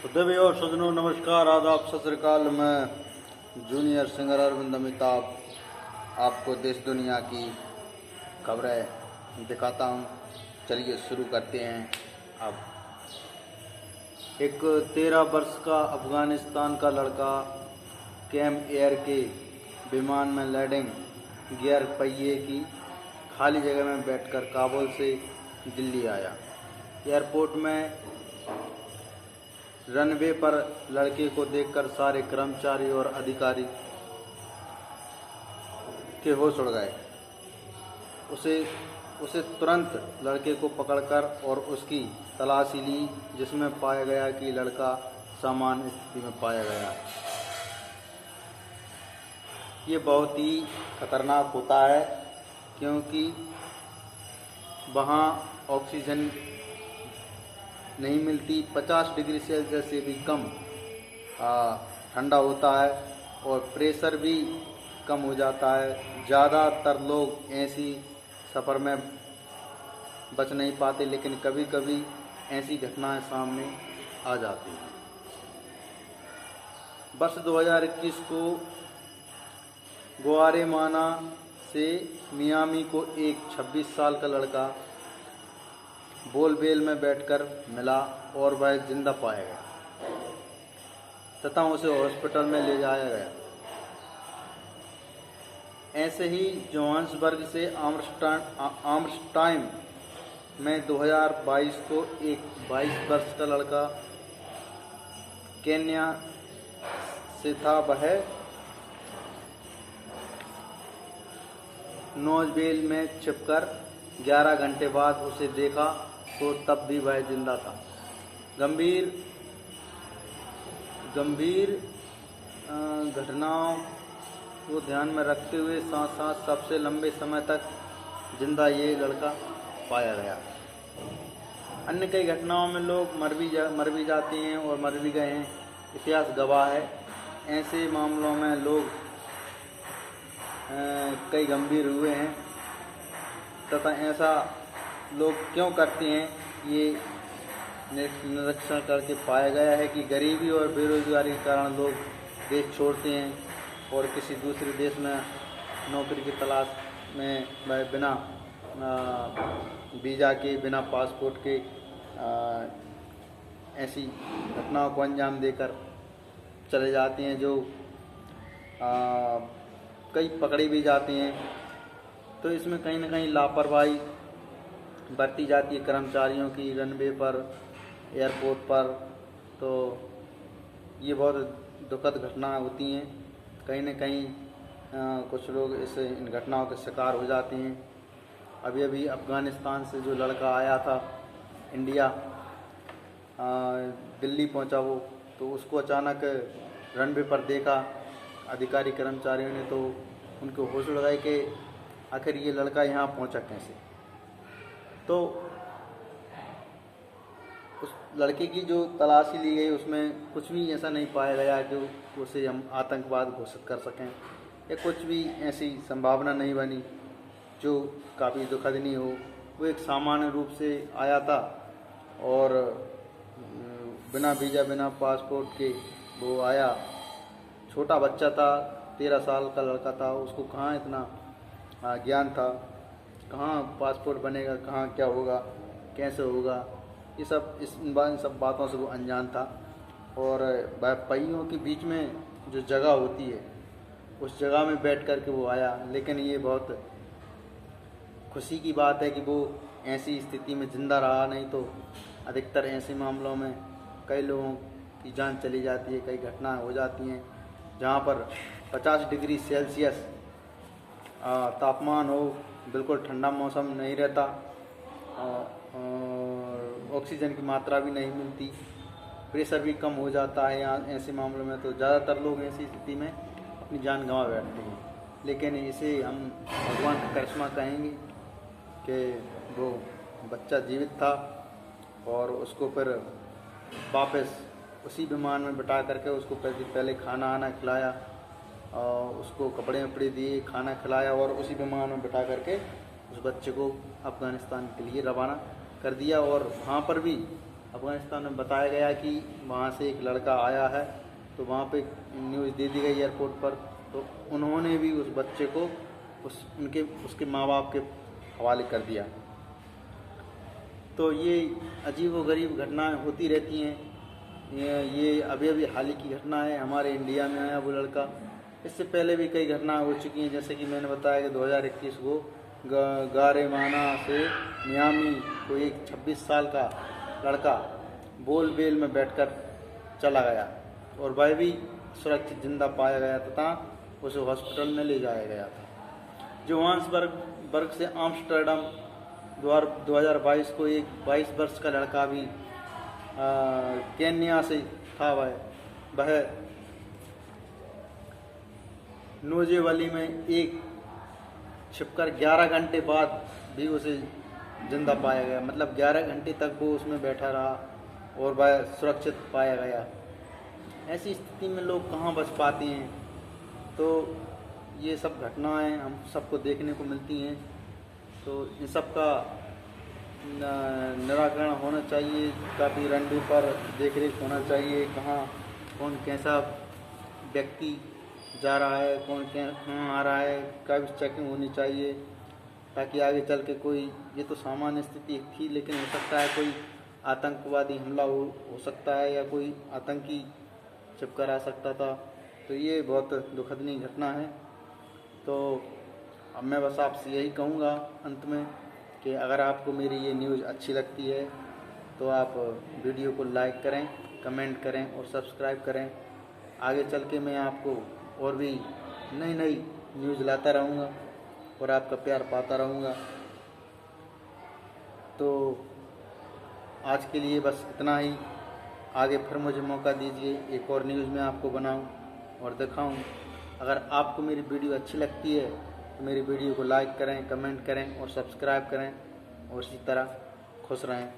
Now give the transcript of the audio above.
सदैव और सज्जनों नमस्कार, आदाब, सत श्री अकाल। मैं जूनियर सिंगर अरविंद अमिताभ आपको देश दुनिया की खबरें दिखाता हूं। चलिए शुरू करते हैं। अब एक 13 वर्ष का अफगानिस्तान का लड़का कैम एयर के विमान में लैंडिंग गियर पहिए की खाली जगह में बैठकर काबुल से दिल्ली आया। एयरपोर्ट में रनवे पर लड़के को देखकर सारे कर्मचारी और अधिकारी के होश उड़ गए। उसे तुरंत लड़के को पकड़कर और उसकी तलाशी ली, जिसमें पाया गया कि लड़का सामान्य स्थिति में पाया गया। ये बहुत ही खतरनाक होता है, क्योंकि वहाँ ऑक्सीजन नहीं मिलती। 50 डिग्री सेल्सियस से भी कम ठंडा होता है और प्रेशर भी कम हो जाता है। ज़्यादातर लोग ऐसी सफ़र में बच नहीं पाते, लेकिन कभी कभी ऐसी घटनाएं सामने आ जाती हैं। वर्ष 2021 को गुआटेमाला से मियामी को एक 26 साल का लड़का बोलबेल में बैठकर मिला और वह जिंदा पाया गया तथा उसे हॉस्पिटल में ले जाया गया। ऐसे ही जोहान्सबर्ग से आमस्टरडैम में 2022 को एक 22 वर्ष का लड़का केन्या से था। वह नोजबेल में छिपकर 11 घंटे बाद उसे देखा तो तब भी वह जिंदा था। गंभीर घटनाओं को ध्यान में रखते हुए साथ साथ सबसे लंबे समय तक जिंदा ये लड़का पाया गया। अन्य कई घटनाओं में लोग मर भी जाते हैं और मर भी गए हैं। इतिहास गवाह है। ऐसे मामलों में लोग कई गंभीर हुए हैं तथा ऐसा लोग क्यों करते हैं, ये निरीक्षण करके पाया गया है कि गरीबी और बेरोजगारी के कारण लोग देश छोड़ते हैं और किसी दूसरे देश में नौकरी की तलाश में वह बिना वीज़ा के, बिना पासपोर्ट के ऐसी घटनाओं को अंजाम देकर चले जाते हैं, जो कई पकड़े भी जाते हैं। तो इसमें कहीं ना कहीं लापरवाही बरती जाती है कर्मचारियों की रनवे पर, एयरपोर्ट पर। तो ये बहुत दुखद घटनाएं होती हैं। कहीं न कहीं कुछ लोग इन घटनाओं के शिकार हो जाते हैं। अभी अफ़गानिस्तान से जो लड़का आया था इंडिया, दिल्ली पहुंचा वो, तो उसको अचानक रनवे पर देखा अधिकारी कर्मचारियों ने, तो उनको होश उड़ गए कि आखिर ये लड़का यहाँ पहुंचा कैसे। तो उस लड़के की जो तलाशी ली गई उसमें कुछ भी ऐसा नहीं पाया गया कि उसे हम आतंकवाद घोषित कर सकें, या कुछ भी ऐसी संभावना नहीं बनी जो काफ़ी दुखदनीय हो। वो एक सामान्य रूप से आया था और बिना वीज़ा, बिना पासपोर्ट के वो आया। छोटा बच्चा था, 13 साल का लड़का था, उसको कहाँ इतना ज्ञान था, कहाँ पासपोर्ट बनेगा, कहाँ क्या होगा, कैसे होगा, ये सब इन सब बातों से वो अनजान था। और वह पहियों के बीच में जो जगह होती है उस जगह में बैठ कर के वो आया। लेकिन ये बहुत खुशी की बात है कि वो ऐसी स्थिति में ज़िंदा रहा, नहीं तो अधिकतर ऐसे मामलों में कई लोगों की जान चली जाती है। कई घटनाएं हो जाती हैं जहाँ पर 50 डिग्री सेल्सियस तापमान हो, बिल्कुल ठंडा मौसम नहीं रहता और ऑक्सीजन की मात्रा भी नहीं मिलती, प्रेशर भी कम हो जाता है। यहाँ ऐसे मामलों में तो ज़्यादातर लोग ऐसी स्थिति में अपनी जान गंवा बैठते हैं। लेकिन इसे हम भगवान का करिश्मा कहेंगे कि वो बच्चा जीवित था और उसको फिर वापस उसी विमान में बिठा करके उसको पहले खाना खिलाया, उसको कपड़े वपड़े दिए, खाना खिलाया और उसी विमान में बिठा करके उस बच्चे को अफ़गानिस्तान के लिए रवाना कर दिया। और वहाँ पर भी अफ़गानिस्तान में बताया गया कि वहाँ से एक लड़का आया है, तो वहाँ पे न्यूज़ दे दी गई एयरपोर्ट पर, तो उन्होंने भी उस बच्चे को उसके माँ बाप के हवाले कर दिया। तो ये अजीब व गरीब घटनाएं होती रहती हैं। ये अभी अभी हाल ही की घटना है, हमारे इंडिया में आया वो लड़का। इससे पहले भी कई घटनाएं हो चुकी हैं, जैसे कि मैंने बताया कि 2021 को गारेमाना से मियामी को एक 26 साल का लड़का बोल बेल में बैठकर चला गया और वह भी सुरक्षित जिंदा पाया गया तथा उसे हॉस्पिटल में ले जाया गया था। जोहान्सबर्ग से आम्स्टरडम 2022 को एक 22 वर्ष का लड़का भी केन्या से था। वह नोजेवली में एक छिपकर 11 घंटे बाद भी उसे जिंदा पाया गया, मतलब 11 घंटे तक वो उसमें बैठा रहा और वह सुरक्षित पाया गया। ऐसी स्थिति में लोग कहाँ बच पाते हैं। तो ये सब घटनाएं हम सबको देखने को मिलती हैं, तो इन सब का निराकरण होना चाहिए। काफ़ी रनवे पर देख रेख होना चाहिए, कौन कैसा व्यक्ति जा रहा है, कौन कहाँ आ रहा है, काफ़ी चेकिंग होनी चाहिए, ताकि आगे चल के कोई, ये तो सामान्य स्थिति थी, लेकिन हो सकता है कोई आतंकवादी हमला हो सकता है या कोई आतंकी चिपकर आ सकता था। तो ये बहुत दुखदनीय घटना है। तो अब मैं बस आपसे यही कहूँगा अंत में कि अगर आपको मेरी ये न्यूज़ अच्छी लगती है तो आप वीडियो को लाइक करें, कमेंट करें और सब्सक्राइब करें। आगे चल के मैं आपको और भी नई नई न्यूज़ लाता रहूँगा और आपका प्यार पाता रहूँगा। तो आज के लिए बस इतना ही। आगे फिर मुझे मौका दीजिए, एक और न्यूज़ में आपको बनाऊं और दिखाऊं। अगर आपको मेरी वीडियो अच्छी लगती है तो मेरी वीडियो को लाइक करें, कमेंट करें और सब्सक्राइब करें और इसी तरह खुश रहें।